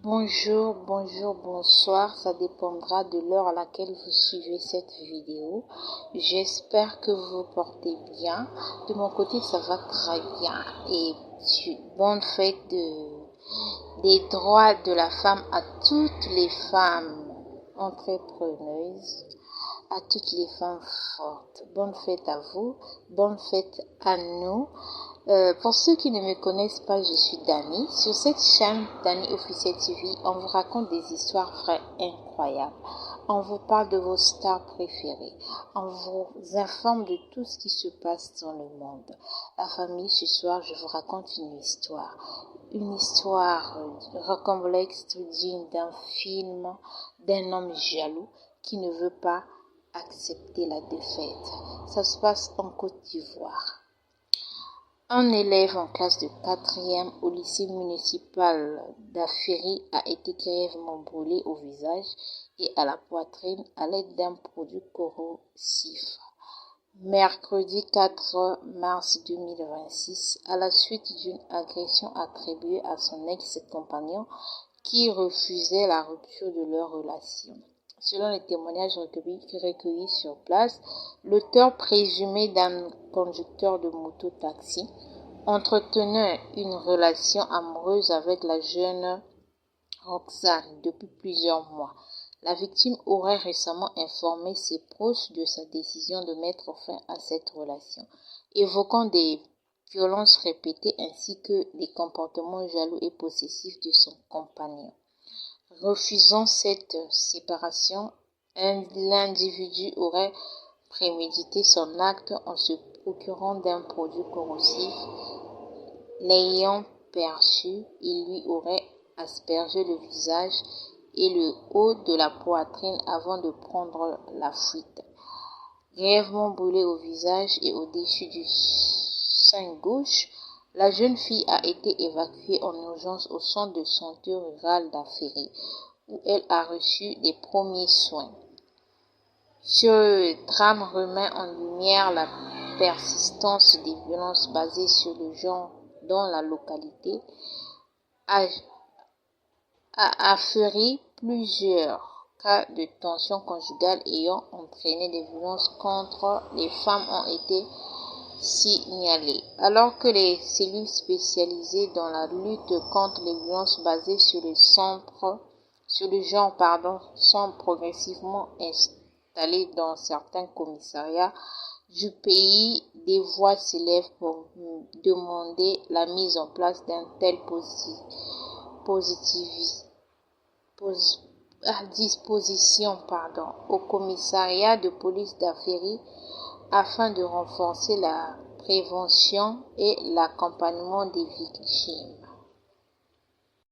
Bonjour, bonsoir, ça dépendra de l'heure à laquelle vous suivez cette vidéo. J'espère que vous vous portez bien. De mon côté, ça va très bien. Et bonne fête des droits de la femme à toutes les femmes entrepreneuses, à toutes les femmes fortes. Bonne fête à vous, bonne fête à nous. Pour ceux qui ne me connaissent pas, je suis Dani. Sur cette chaîne Dani Officiel TV, on vous raconte des histoires vraies incroyables. On vous parle de vos stars préférées. On vous informe de tout ce qui se passe dans le monde. La famille, ce soir, je vous raconte une histoire. Une histoire rocambolesque digne d'un film, d'un homme jaloux qui ne veut pas accepter la défaite. Ça se passe en Côte d'Ivoire. Un élève en classe de 4e au lycée municipal d'Aféry a été grièvement brûlé au visage et à la poitrine à l'aide d'un produit corrosif. Mercredi 4 mars 2026, à la suite d'une agression attribuée à son ex-compagnon qui refusait la rupture de leur relation. Selon les témoignages recueillis sur place, l'auteur présumé d'un conducteur de moto-taxi entretenait une relation amoureuse avec la jeune Roxane depuis plusieurs mois. La victime aurait récemment informé ses proches de sa décision de mettre fin à cette relation, évoquant des violences répétées ainsi que des comportements jaloux et possessifs de son compagnon. Refusant cette séparation, l'individu aurait prémédité son acte en se procurant d'un produit corrosif. L'ayant perçu, il lui aurait aspergé le visage et le haut de la poitrine avant de prendre la fuite. Grièvement brûlée au visage et au-dessus du sein gauche, la jeune fille a été évacuée en urgence au centre de santé rural d'Aféry, où elle a reçu les premiers soins. Ce drame remet en lumière la persistance des violences basées sur le genre dans la localité. À Aféry, plusieurs cas de tension conjugale ayant entraîné des violences contre les femmes ont été signalés, alors que les cellules spécialisées dans la lutte contre les violences basées sur le genre sont progressivement installées dans certains commissariats du pays. Des voix s'élèvent pour demander la mise en place d'un tel disposition au commissariat de police d'Aféry afin de renforcer la prévention et l'accompagnement des victimes.